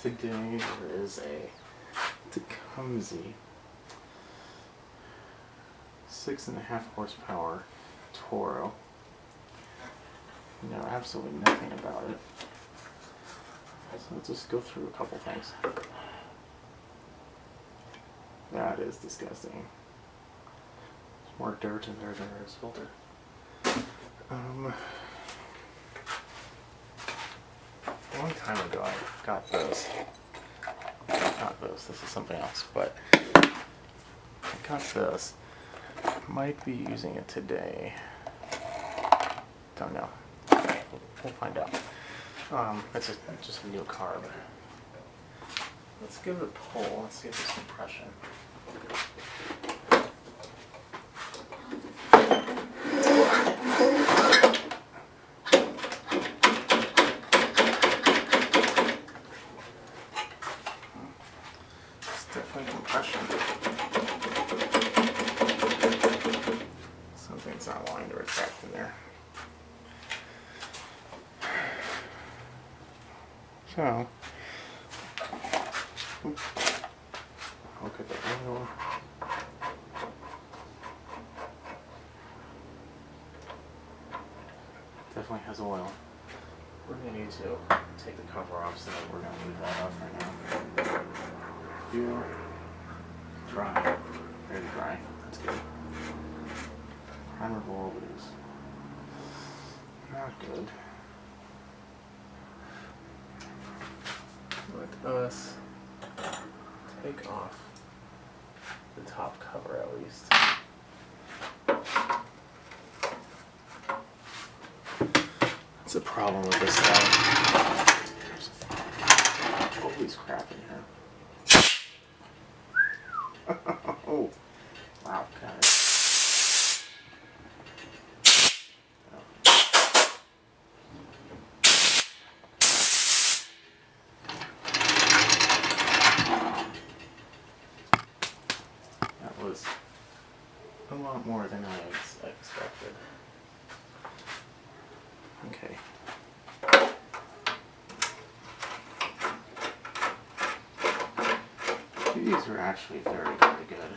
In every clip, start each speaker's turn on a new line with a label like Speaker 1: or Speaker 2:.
Speaker 1: Today there is a Tecumseh 6.5 horsepower Toro. You know absolutely nothing about it. So let's just go through a couple things. That is disgusting. There's more dirt in there than there is filter. A long time ago I got those. Not those, this is something else, but I got this. Might be using it today. Don't know. We'll find out. It's just a new carb. Let's give it a pull. Let's see if there's compression. It's definitely compression. Something's not wanting to retract in there. So, look at the oil. Definitely has oil. We're going to need to take the cover off, so we're going to leave that off right now. Fuel, dry, very dry. That's good. Primer voltage, not good. Let us take off the top cover at least. That's a problem with this stuff. There's always crap in here. Oh, wow, got it. Was a lot more than I expected. Okay. These are actually very, very good.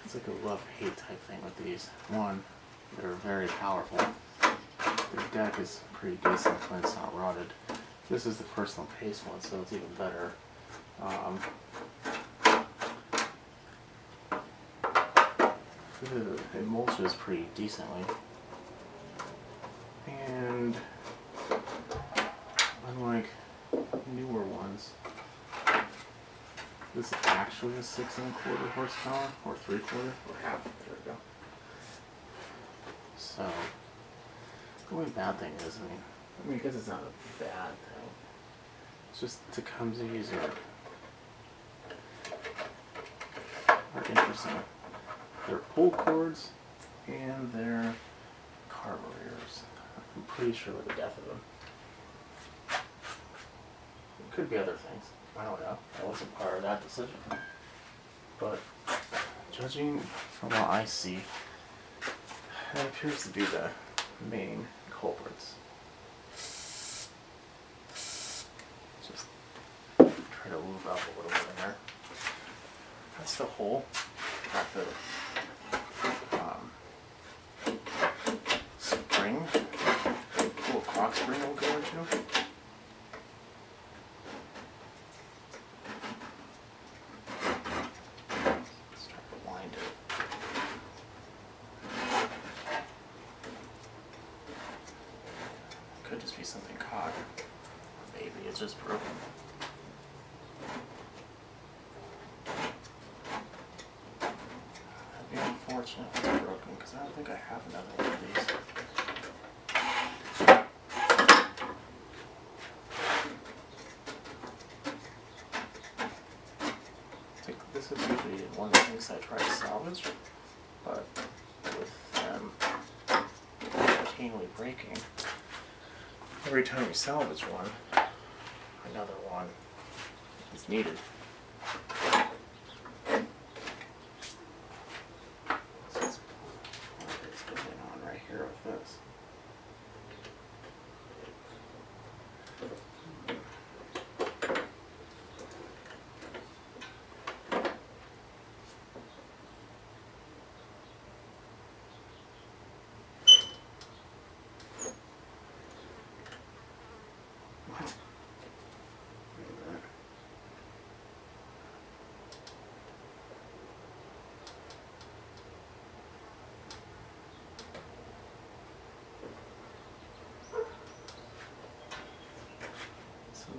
Speaker 1: It's like a love-hate type thing with these. One, they're very powerful. The deck is pretty decent when it's not rotted. This is the personal pace one, so it's even better. It mulches pretty decently, and unlike newer ones, this is actually a 6.25 horsepower, or 3/4, or half. There we go. So the only bad thing is, I mean, because it's not a bad thing. It's just Tecumseh's are interesting. They're pull cords and they're carburetors. I'm pretty sure we're the death of them. It could be other things. I don't know. I wasn't part of that decision. But judging from what I see, that appears to be the main culprits. Just try to move up a little bit in there. That's the hole. Got the spring, little clock spring will go into. Let's try to wind it. Could just be something caught. Maybe it's just broken. Unfortunate if it's broken, because I don't think I have another one of these. This would usually one of the things I try to salvage, but with them routinely breaking, every time we salvage one, another one is needed. Here with this.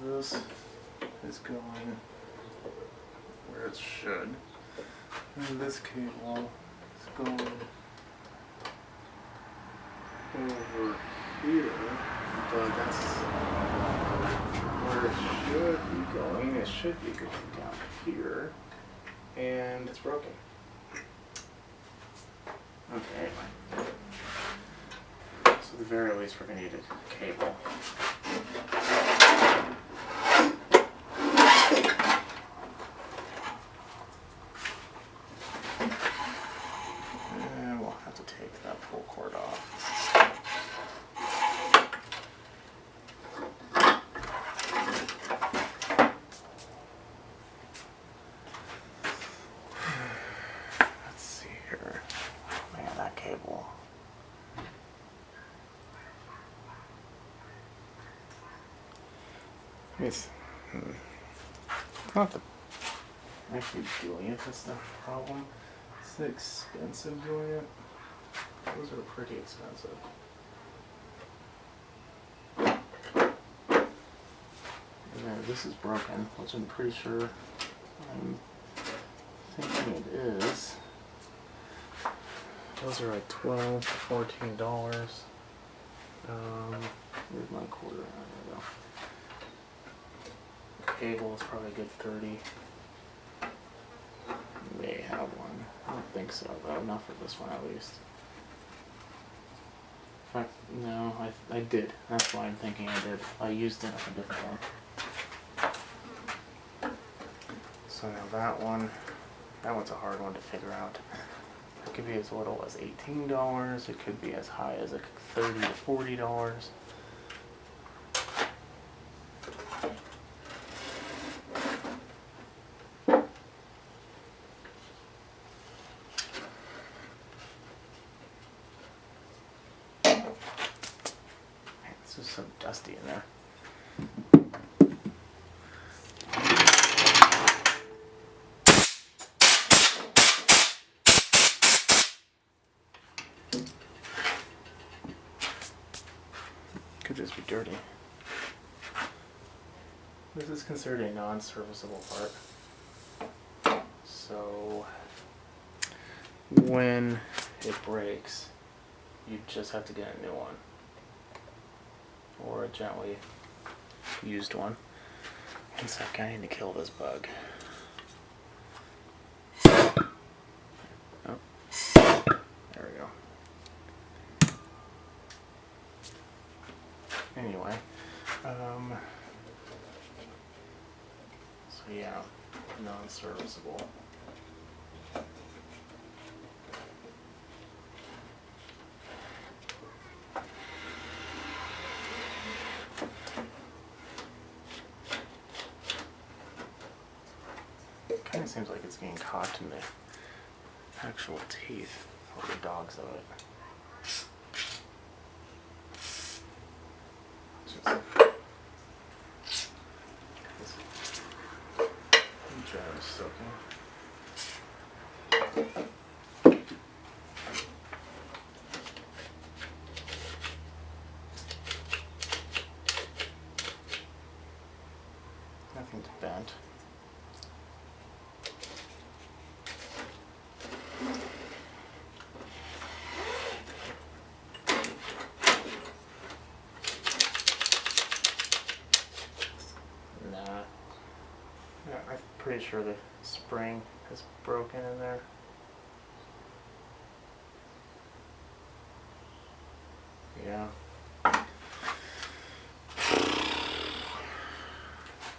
Speaker 1: this is going where it should. And this cable is going over here, but that's where it should be going. It should be going down here, and it's broken. Okay, anyway. So at the very least, we're going to need a cable. And we'll have to take that pull cord off. Let's see here. Man, that cable. It's not the actually doing it that's the problem. It's the expensive doing it. Those are pretty expensive. And then this is broken, which I'm pretty sure I'm thinking it is. Those are like $12 to $14. Where's my quarter? There we go. Cable is probably a good 30. May have one. I don't think so, though. Not for this one, at least. In fact, no, I did. That's why I'm thinking I did. I used it on a different one. So now that one's a hard one to figure out. It could be as little as $18. It could be as high as like $30 to $40. It's so dusty in there. Could just be dirty. This is considered a non-serviceable part. So when it breaks, you just have to get a new one. Or a gently used one. One sec, I need to kill this bug. Oh, there we go. Anyway, so yeah, non-serviceable. Kind of seems like it's getting caught in the actual teeth of the dogs of it. Just jar is soaking. Nothing's bent. Yeah, I'm pretty sure the spring is broken in there. Yeah.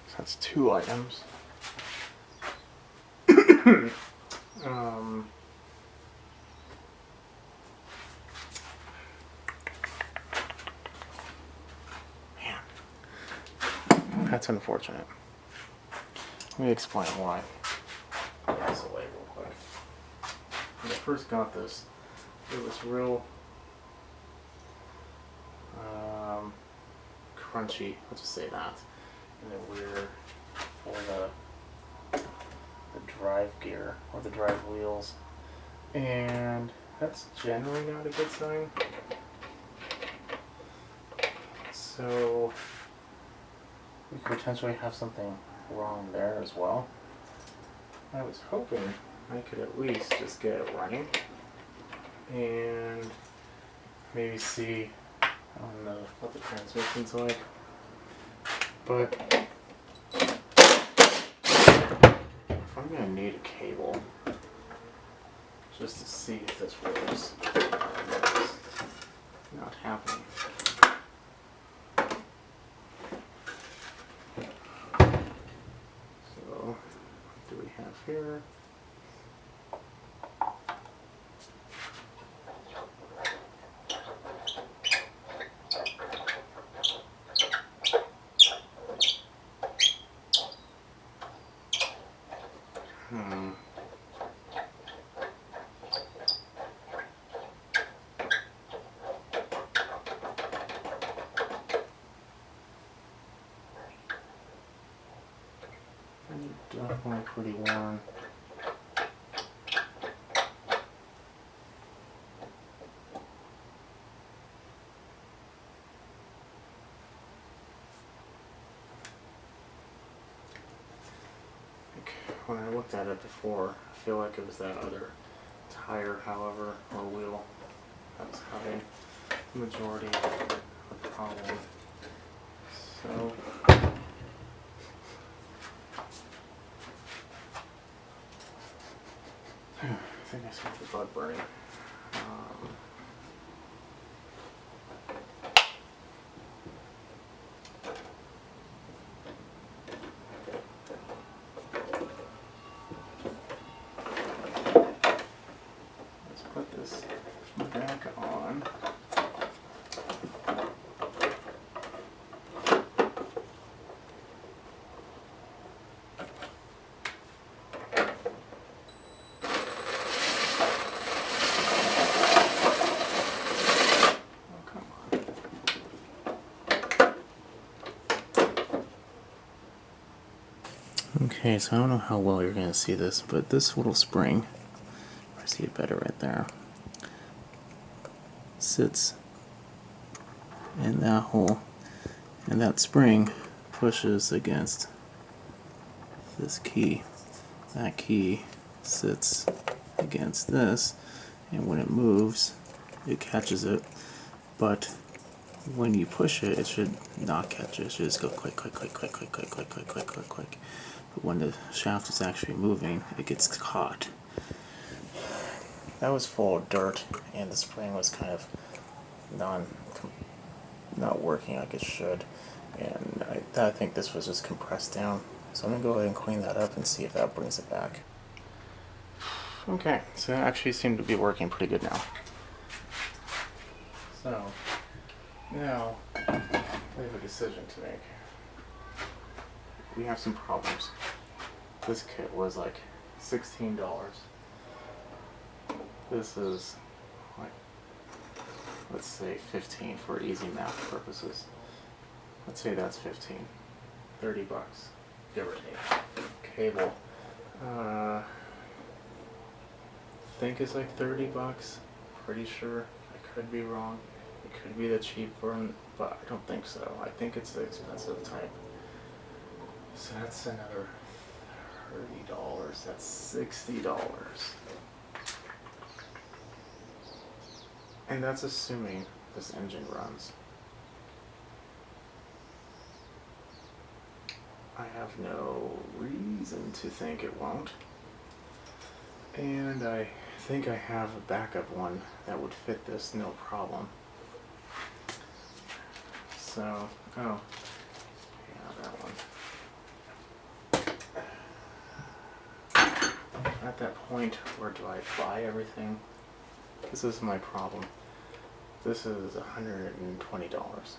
Speaker 1: So that's 2 items. Man. That's unfortunate. Let me explain why. This away real quick. When I first got this, it was real crunchy. Let's just say that. And then we're for the drive gear or the drive wheels, and that's generally not a good sign. So We could potentially have something wrong there as well. I was hoping I could at least just get it running and maybe see, I don't know what the transmission's like, but if I'm gonna need a cable just to see if this works, it's not happening. So, what do we have here? Definitely pretty worn. When I looked at it before, I feel like it was that other tire, however, or wheel that was having the majority of the problem. So I think I smelled the bud burning. Let's put this back on. Okay, so I don't know how well you're going to see this, but this little spring, I see it better right there, sits in that hole, and that spring pushes against this key. That key sits against this, and when it moves, it catches it, but when you push it, it should not catch it. It should just go click, click, click, click, click, click, click, click, click, click, click. But when the shaft is actually moving, it gets caught. That was full of dirt, and the spring was kind of not working like it should. And I think this was just compressed down. So I'm going to go ahead and clean that up and see if that brings it back. Okay, so it actually seemed to be working pretty good now. So, now, we have a decision to make. We have some problems. This kit was like $16. This is like, let's say 15 for easy math purposes. Let's say that's 15. 30 bucks, give or take. Cable, I think it's like 30 bucks. Pretty sure. I could be wrong. It could be the cheap one, but I don't think so. I think it's the expensive type. So that's another $30. That's $60. And that's assuming this engine runs. I have no reason to think it won't. And I think I have a backup one that would fit this no problem. So, oh, yeah, that one. At that point, where do I buy everything? This is my problem. This is $120.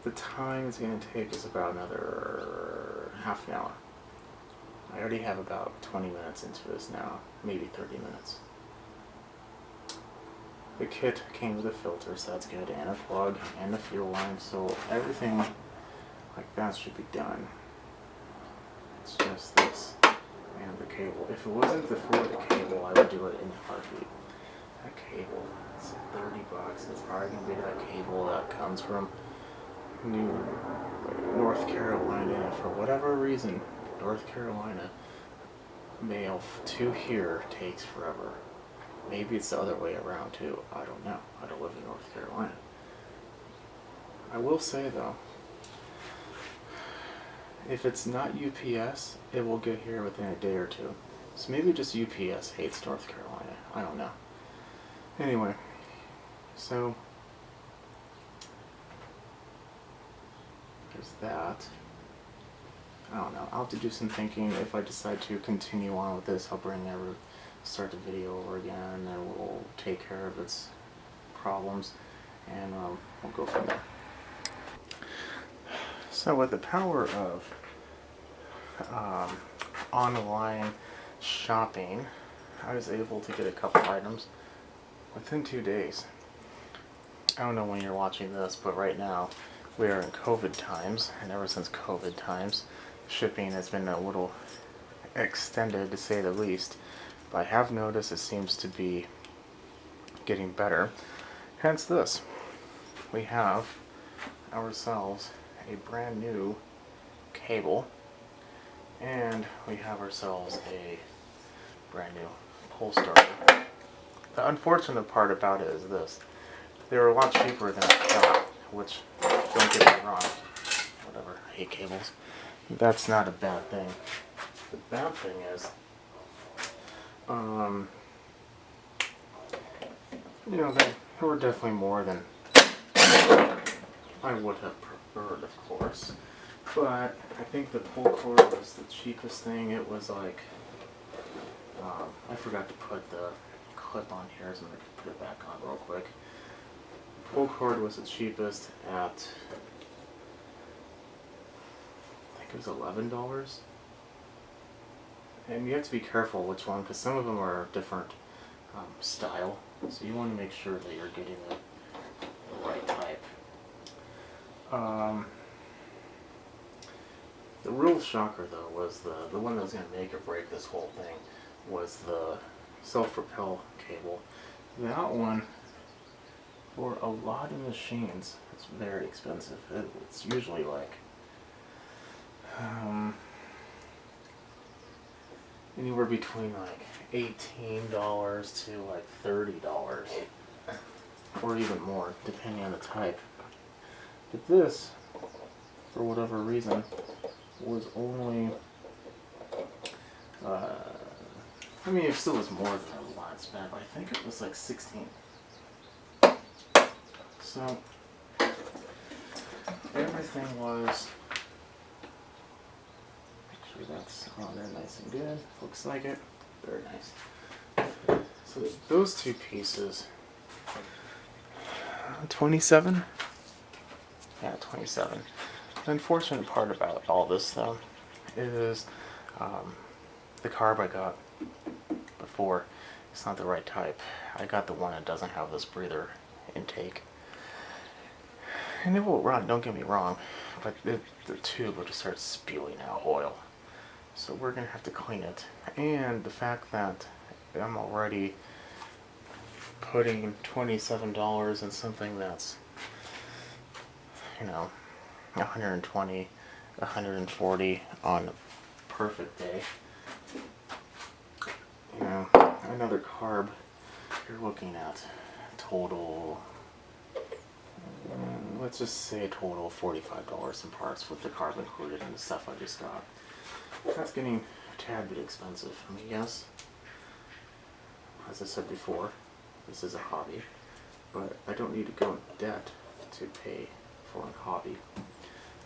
Speaker 1: The time it's going to take is about another half an hour. I already have about 20 minutes into this now, maybe 30 minutes. The kit came with a filter, so that's good, and a plug, and a fuel line, so everything like that should be done. It's just this and the cable. If it wasn't for the cable, I would do it in a heartbeat. That cable, it's 30 bucks. It's probably going to be that cable that comes from New North Carolina, for whatever reason, North Carolina mail to here takes forever. Maybe it's the other way around too. I don't know. I don't live in North Carolina. I will say though, if it's not UPS, it will get here within a day or two. So maybe just UPS hates North Carolina. I don't know. Anyway, so there's that. I don't know. I'll have to do some thinking. If I decide to continue on with this, I'll start the video over again, and we'll take care of its problems, and we'll go from there. So with the power of online shopping, I was able to get a couple items within 2 days. I don't know when you're watching this, but right now we are in COVID times, and ever since COVID times, shipping has been a little extended, to say the least. But I have noticed it seems to be getting better. Hence this. We have ourselves a brand new cable, and we have ourselves a brand new pull starter. The unfortunate part about it is this. They were a lot cheaper than I thought, which, don't get me wrong, whatever, I hate cables. That's not a bad thing. The bad thing is, they were definitely more than I would have preferred, of course. But I think the pull cord was the cheapest thing. It was like, I forgot to put the clip on here, so I'm going to put it back on real quick. The pull cord was the cheapest at, I think it was $11. And you have to be careful which one, because some of them are different style. So you want to make sure that you're getting the right type. The real shocker though was the one that was going to make or break this whole thing was the self-propel cable. That one, for a lot of machines, it's very expensive. It's usually like anywhere between like $18 to like $30, or even more, depending on the type. But this, for whatever reason, was only, I mean, it still was more than a lot spent, but I think it was like 16. So, everything was, make sure that's on there nice and good, looks like it, very nice. So those two pieces, 27? Yeah, 27. The unfortunate part about all this though is the carb I got before, it's not the right type. I got the one that doesn't have this breather intake. And it will run, don't get me wrong, but the tube will just start spewing out oil. So we're going to have to clean it. And the fact that I'm already putting $27 in something that's, 120, 140 on a perfect day. Another carb, you're looking at total, let's just say a total of $45 in parts with the carb included and the stuff I just got. That's getting a tad bit expensive. I mean, yes, as I said before, this is a hobby, but I don't need to go in debt to pay for a hobby,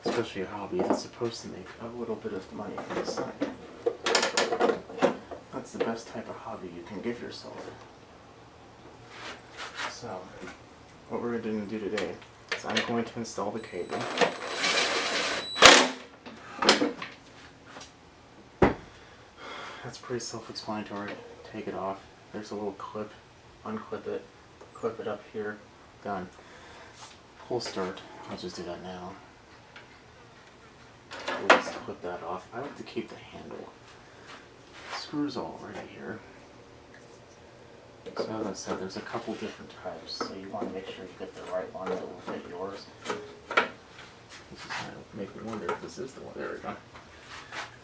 Speaker 1: especially a hobby that's supposed to make a little bit of money on the side. That's the best type of hobby you can give yourself. So, what we're going to do today is I'm going to install the cable. That's pretty self-explanatory. Take it off. There's a little clip. Unclip it. Clip it up here. Done. Pull start. I'll just do that now. We'll just clip that off. I like to keep the handle. Screws already here. So as I said, there's a couple different types, so you want to make sure you get the right one that will fit yours. Make me wonder if this is the one. There we go.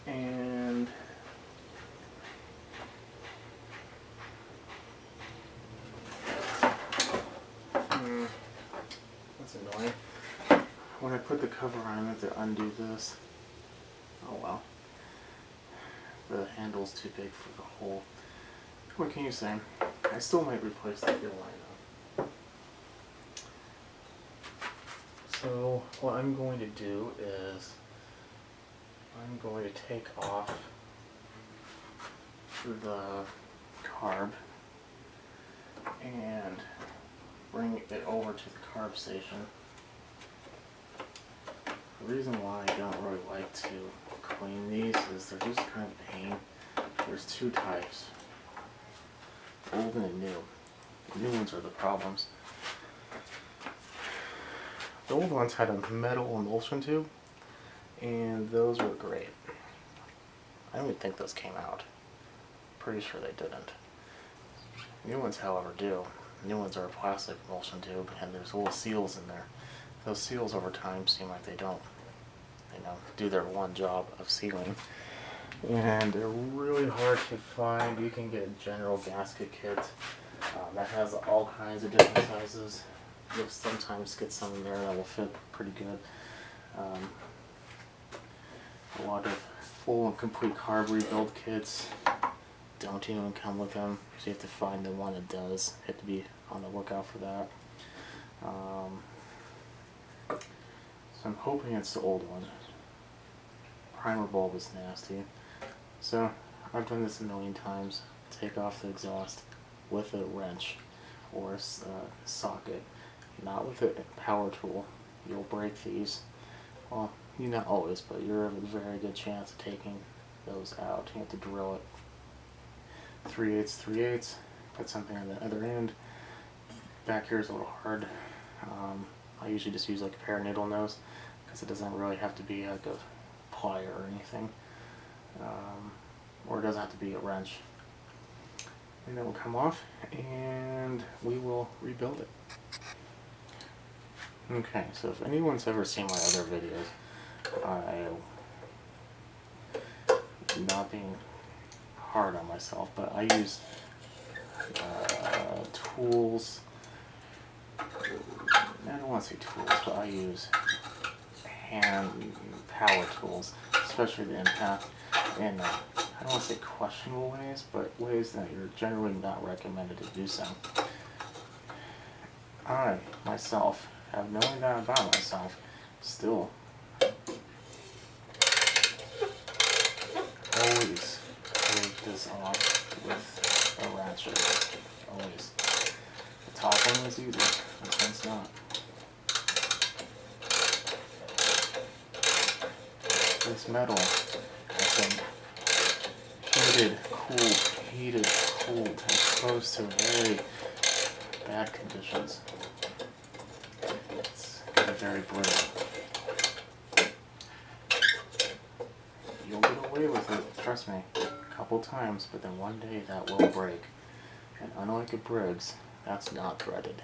Speaker 1: And that's annoying. When I put the cover on, I have to undo this. Oh well. The handle's too big for the hole. What can you say? I still might replace the fuel line though. So what I'm going to do is I'm going to take off the carb and bring it over to the carb station. The reason why I don't really like to clean these is they're just kind of a pain. There's two types, old and new. The new ones are the problems. The old ones had a metal emulsion tube, and those were great. I don't even think those came out. Pretty sure they didn't. New ones, however, do. New ones are a plastic emulsion tube, and there's little seals in there. Those seals over time seem like they don't, do their one job of sealing. And they're really hard to find. You can get a general gasket kit that has all kinds of different sizes. You'll sometimes get some in there that will fit pretty good. A lot of full and complete carb rebuild kits don't even come with them, so you have to find the one that does. You have to be on the lookout for that. So I'm hoping it's the old one. Primer bulb is nasty. So I've done this a million times. Take off the exhaust with a wrench or a socket, not with a power tool. You'll break these. Well, not always, but you're at a very good chance of taking those out. You have to drill it 3/8, put something on the other end. Back here is a little hard. I usually just use like a pair of needle nose because it doesn't really have to be like a plier or anything, or it doesn't have to be a wrench. And then we'll come off and we will rebuild it. Okay, so if anyone's ever seen my other videos, I'm not being hard on myself, but I use tools. I don't want to say tools, but I use hand power tools, especially the impact, in I don't want to say questionable ways, but ways that you're generally not recommended to do so. I, myself, have knowing that about myself, still always take this off with a ratchet. Always. The top one is easy, this one's not. This metal has been heated, cooled, exposed to very bad conditions. It's getting very brittle. You'll get away with it, trust me, a couple times, but then one day that will break. And unlike a Briggs, that's not threaded.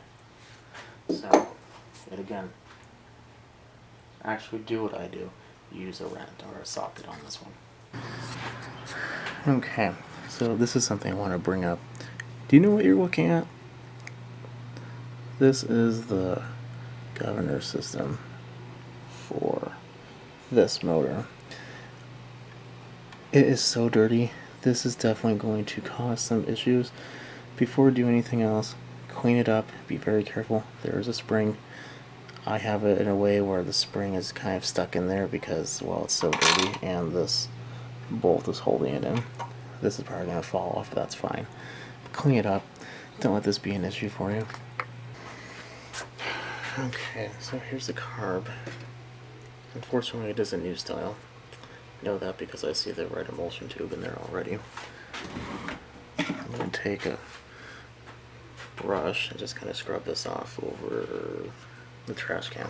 Speaker 1: So, yet again, actually do what I do. Use a wrench or a socket on this one. Okay, so this is something I want to bring up. Do you know what you're looking at? This is the governor system for this motor. It is so dirty. This is definitely going to cause some issues. Before we do anything else, clean it up. Be very careful. There is a spring. I have it in a way where the spring is kind of stuck in there because, well, it's so dirty and this bolt is holding it in. This is probably going to fall off, but that's fine. Clean it up. Don't let this be an issue for you. Okay, so here's the carb. Unfortunately, it isn't new style. I know that because I see the red emulsion tube in there already. I'm going to take a brush and just kind of scrub this off over the trash can.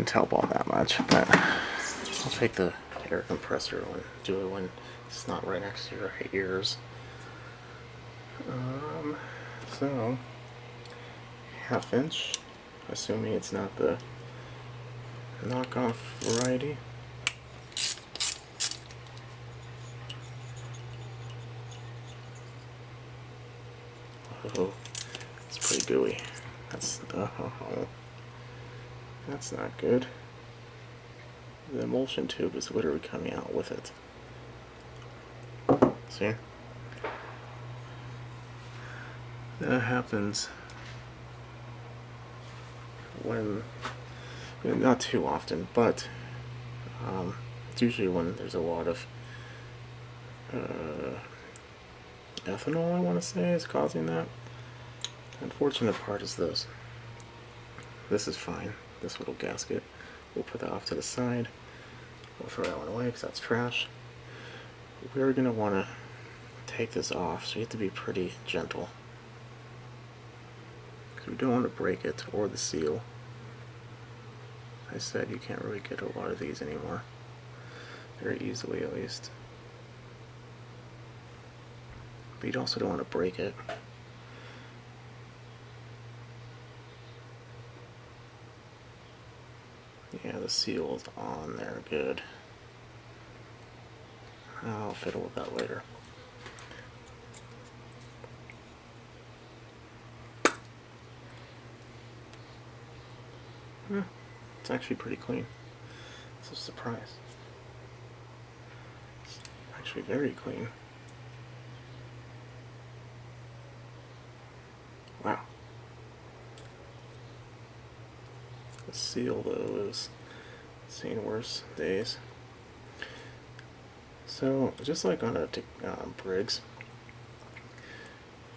Speaker 1: didn't help all that much, but I'll take the air compressor and do it when it's not right next to your ears. So 1/2 inch, assuming it's not the knockoff variety. Oh, it's pretty gooey. That's not good. The emulsion tube is literally coming out with it. See? That happens when, not too often, but it's usually when there's a lot of ethanol, I want to say, is causing that. The unfortunate part is this. This is fine. This little gasket. We'll put that off to the side. We'll throw that one away because that's trash. We're going to want to take this off, so you have to be pretty gentle. Because we don't want to break it or the seal. As I said, you can't really get a lot of these anymore. Very easily, at least. But you also don't want to break it. Yeah, the seal is on there, good. I'll fiddle with that later. It's actually pretty clean. It's a surprise. It's actually very clean. Wow. The seal, though, is seen worse days. So, just like on a Briggs,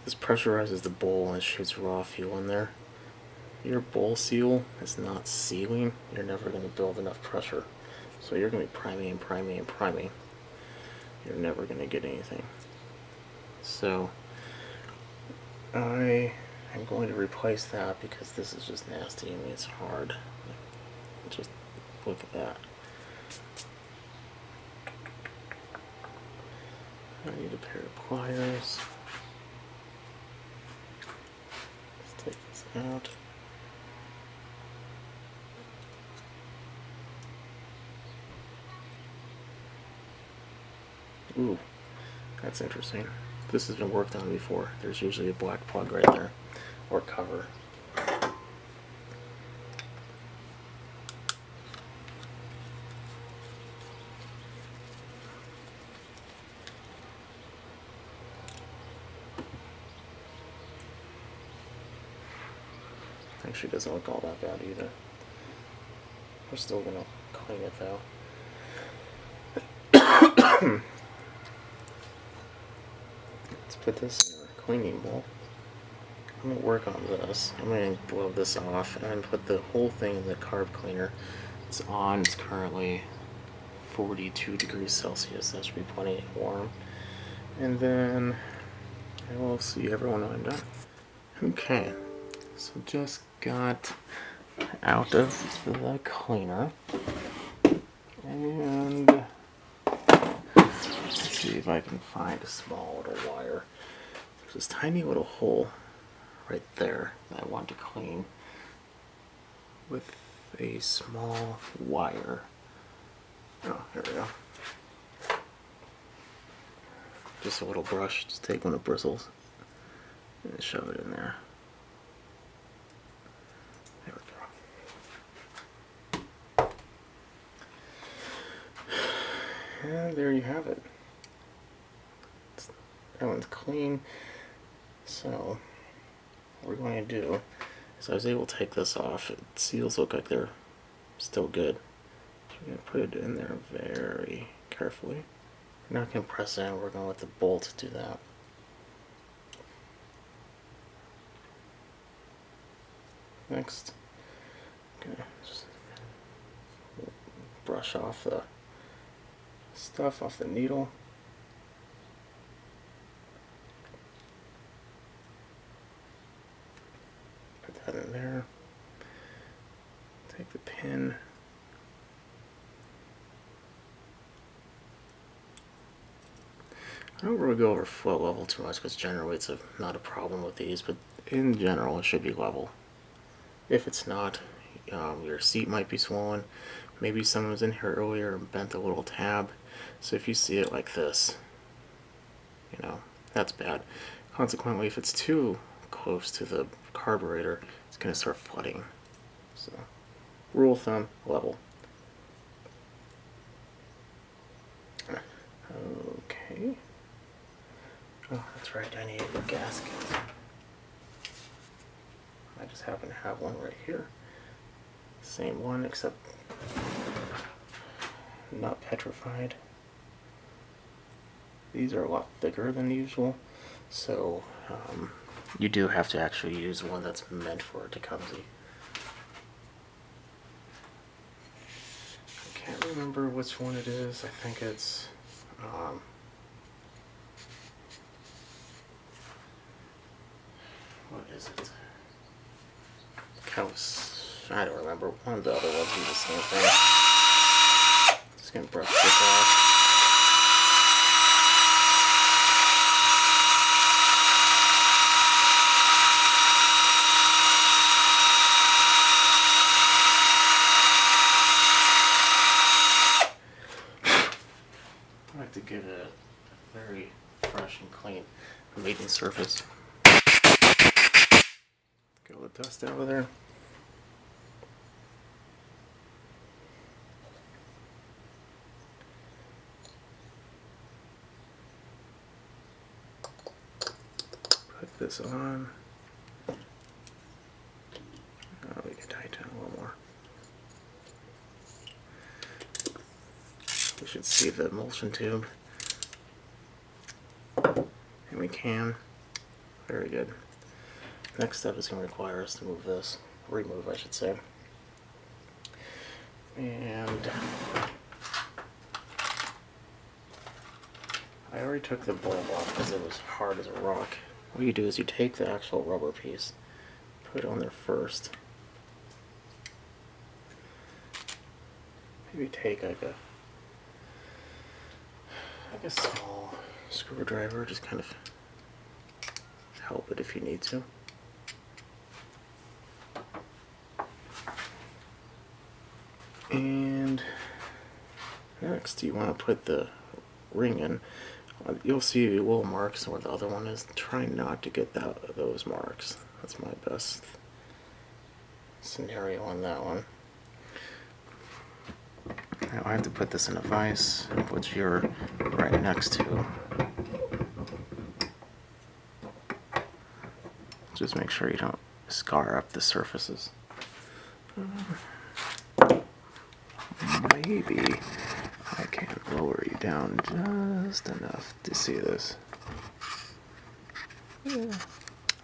Speaker 1: this pressurizes the bowl and shoots raw fuel in there. Your bowl seal is not sealing. You're never going to build enough pressure. So you're going to be priming and priming and priming. You're never going to get anything. So I am going to replace that because this is just nasty. I mean, it's hard. Just look at that. I need a pair of pliers. Let's take this out. Ooh, that's interesting. This has been worked on before. There's usually a black plug right there, or cover. Actually doesn't look all that bad either. We're still gonna clean it though. Let's put this in our cleaning bowl. I'm gonna work on this. I'm gonna blow this off and put the whole thing in the carb cleaner. It's on. It's currently 42 degrees Celsius. That should be plenty warm. And then I will see everyone when I'm done. Okay, so just got out of the cleaner, and let's see if I can find a small little wire. There's this tiny little hole right there that I want to clean with a small wire. Oh, here we go. Just a little brush, just take one of the bristles and shove it in there. There we go. And there you have it. That one's clean. So what we're going to do is I was able to take this off. It seals look like they're still good. So we're going to put it in there very carefully. We're not going to press in, we're going to let the bolt do that. Next, okay, just brush off the stuff off the needle. Put that in there. Take the pin, I don't really go over float level too much because generally it's not a problem with these, but in general it should be level. If it's not, your seat might be swollen. Maybe someone was in here earlier and bent a little tab. So if you see it like this, that's bad. Consequently, if it's too close to the carburetor, it's going to start flooding. So, rule of thumb, level. Okay. Oh, that's right, I need a gasket. I just happen to have one right here. Same one, except not petrified. These are a lot thicker than usual, so you do have to actually use one that's meant for a Tecumseh. I can't remember which one it is. I think it's what is it? I don't remember. One of the other ones do the same thing. Just gonna brush this off. I like to get a very fresh and clean mating surface. Get all the dust out of there. Put this on. Oh, we can tighten it a little more. We should see the emulsion tube. And we can. Very good. Next step is going to require us to move this. Remove, I should say. And I already took the bulb off because it was hard as a rock. What you do is you take the actual rubber piece, put it on there first. Maybe take like a small screwdriver, just kind of help it if you need to. And next you want to put the ring in. You'll see little marks where the other one is. Try not to get those marks. That's my best scenario on that one. Now I have to put this in a vise, which you're right next to. Just make sure you don't scar up the surfaces. Maybe I can lower you down just enough to see this.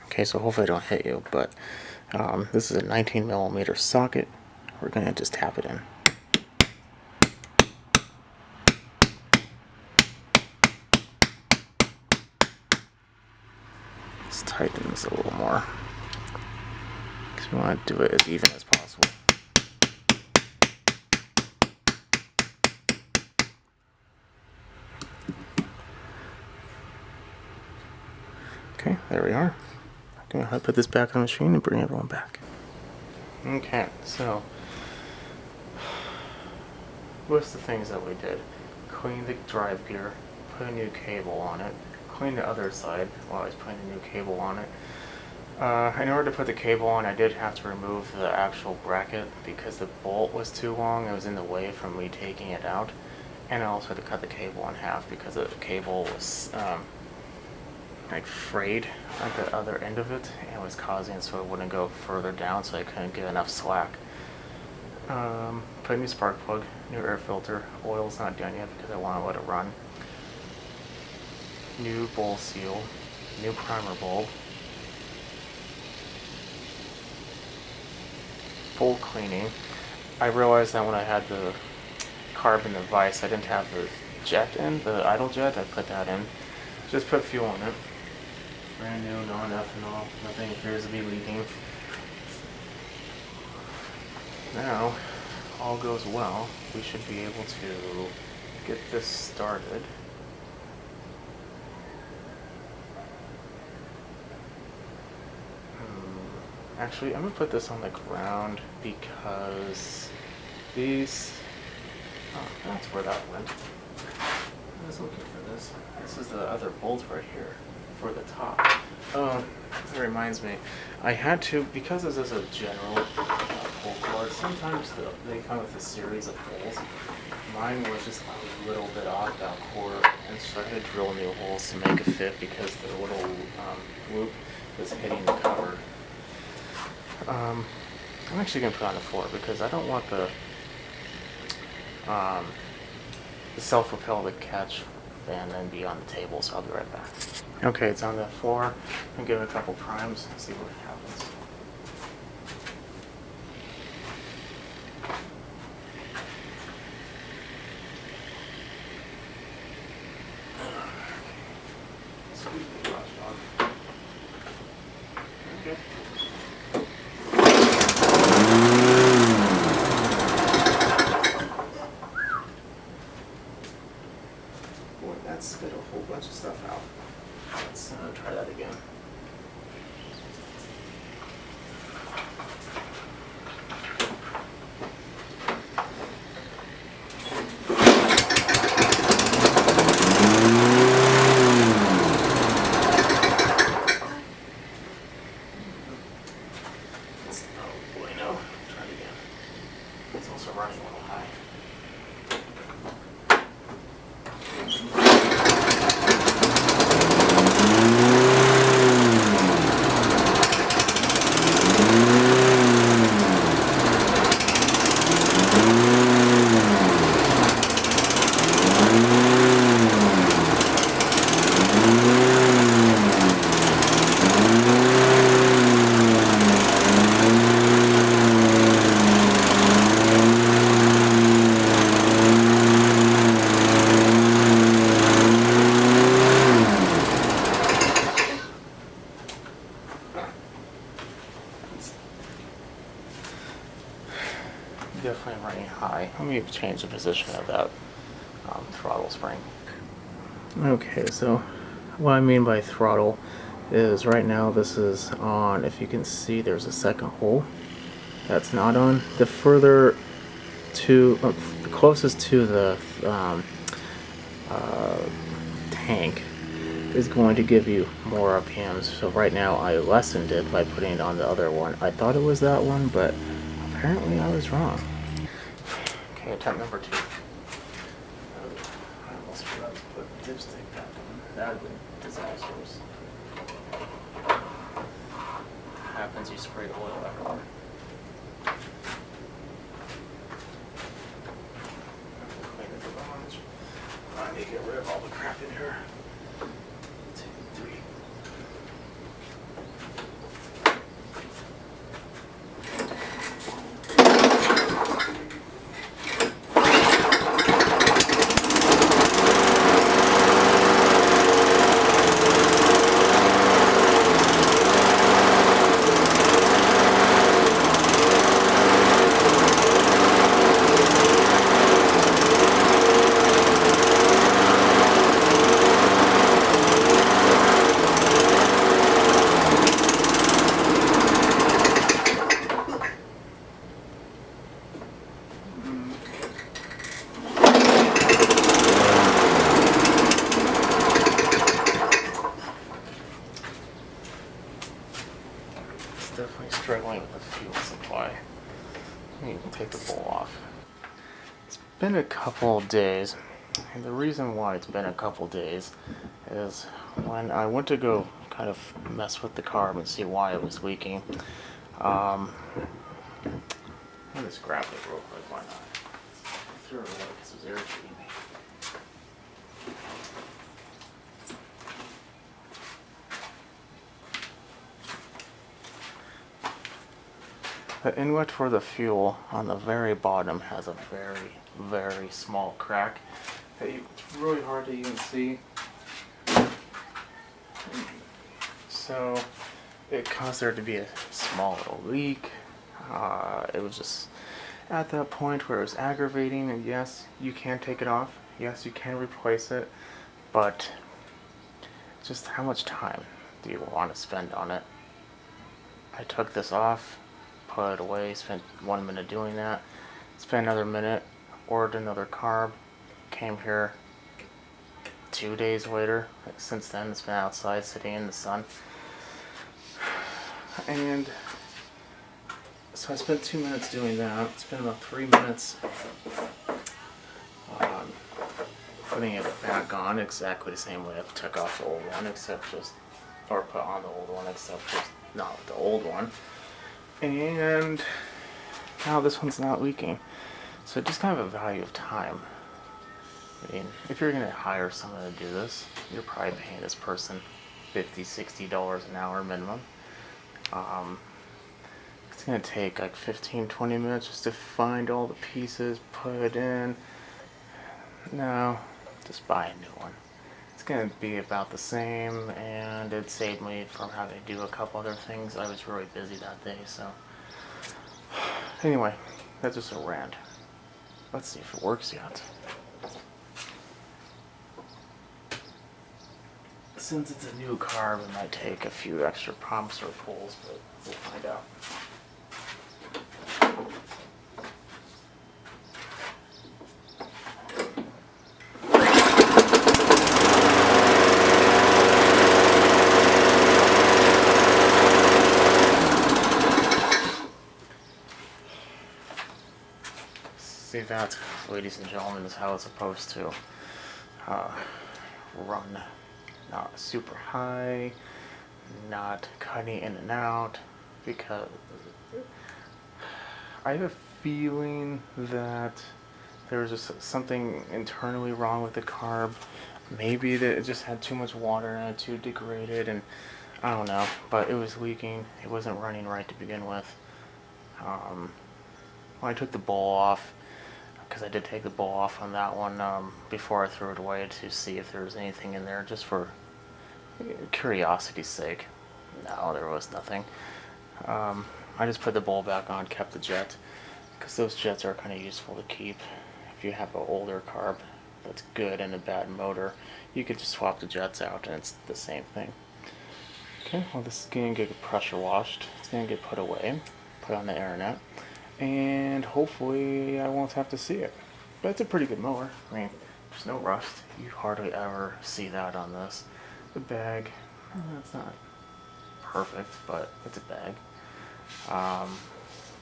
Speaker 1: Okay, so hopefully I don't hit you, but this is a 19mm socket. We're going to just tap it in. Let's tighten this a little more, because we want to do it as even as possible. Okay, there we are. I'm going to put this back on the machine and bring everyone back. Okay, so what's the things that we did? Clean the drive gear, put a new cable on it, clean the other side while I was putting a new cable on it. In order to put the cable on, I did have to remove the actual bracket because the bolt was too long. It was in the way from me taking it out. And I also had to cut the cable in half because the cable was like frayed at the other end of it, and it was causing it so it wouldn't go further down, so I couldn't get enough slack. Put a new spark plug, new air filter. Oil's not done yet because I want to let it run. New bowl seal, new primer bulb, full cleaning. I realized that when I had the carb in the vise, I didn't have the jet in, the idle jet. I put that in. Just put fuel in it. Brand new, non-ethanol. Nothing appears to be leaking. Now, all goes well. We should be able to get this started. Actually, I'm gonna put this on the ground because these, oh, that's where that went. I was looking for this. This is the other bolt right here for the top. Oh, that reminds me. I had to, because this is a general pull cord, sometimes they come with a series of holes. Mine was just a little bit off, about a quarter inch, so I had to drill new holes to make it fit because the little loop was hitting the cover. I'm actually going to put it on the floor because I don't want the self-propel to catch and then be on the table, so I'll be right back. Okay, it's on the floor. I'll give it a couple primes and see what happens. Squeeze the brush on. Okay. Boy, that spit a whole bunch of stuff out. Let's try that again. Oh boy, no. Try it again. It's also running a little high. Definitely running high. Let me change the position of that throttle spring. Okay, so what I mean by throttle is right now this is on. If you can see, there's a second hole that's not on. The further to, the closest to the tank is going to give you more RPMs. So right now I lessened it by putting it on the other one. I thought it was that one, but apparently I was wrong. Okay, attempt number 2. I almost forgot to put dipstick back on. That would be disastrous. Happens, you spray the oil back on. Clean it a bunch. I need to get rid of all the crap in here. 2, 3. Definitely struggling with the fuel supply. You can take the bowl off. It's been a couple of days, and the reason why it's been a couple of days is when I went to go kind of mess with the carb and see why it was leaking. I'll just grab it real quick, why not? Throw it away because it was irritating me. The inlet for the fuel on the very bottom has a very, very small crack that it's really hard to even see. So it caused there to be a small little leak. It was just at that point where it was aggravating, and yes, you can take it off. Yes, you can replace it, but just how much time do you want to spend on it? I took this off, put it away, spent 1 minute doing that, spent another minute, ordered another carb, came here 2 days later. Since then, it's been outside sitting in the sun. And so I spent 2 minutes doing that. Spent about 3 minutes putting it back on exactly the same way I took off the old one, except just, or put on the old one, except just not with the old one. And now this one's not leaking. So just kind of a value of time. I mean, if you're going to hire someone to do this, you're probably paying this person $50, $60 an hour minimum. It's going to take like 15, 20 minutes just to find all the pieces, put it in. No, just buy a new one. It's going to be about the same, and it saved me from having to do a couple other things. I was really busy that day, so. Anyway, that's just a rant. Let's see if it works yet. Since it's a new carb, it might take a few extra pumps or pulls, but we'll find out. See that, ladies and gentlemen, is how it's supposed to run. Not super high, not cutting in and out, because I have a feeling that there was just something internally wrong with the carb. Maybe that it just had too much water in it, too degraded, and I don't know, but it was leaking. It wasn't running right to begin with. When I took the bowl off, because I did take the bowl off on that one before I threw it away to see if there was anything in there, just for curiosity's sake. No, there was nothing. I just put the bowl back on, kept the jet, because those jets are kind of useful to keep. If you have an older carb that's good and a bad motor, you could just swap the jets out and it's the same thing. Okay, well, this is going to get pressure washed. It's going to get put away, put on the air and hopefully I won't have to see it. But it's a pretty good mower. I mean, there's no rust. You hardly ever see that on this. The bag, it's not perfect, but it's a bag.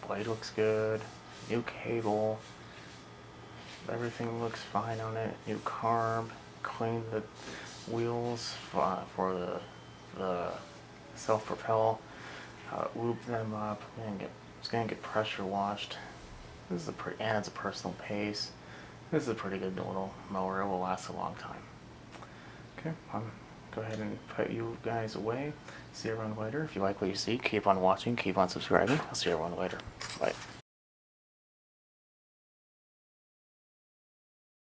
Speaker 1: Blade looks good. New cable. Everything looks fine on it. New carb. Cleaned the wheels for the self-propel. Lube them up. It's gonna get pressure washed. This is and it's a personal pace. This is a pretty good little mower. It will last a long time. Okay, go ahead and put you guys away. See everyone later. If you like what you see, keep on watching, keep on subscribing. I'll see everyone later. Bye.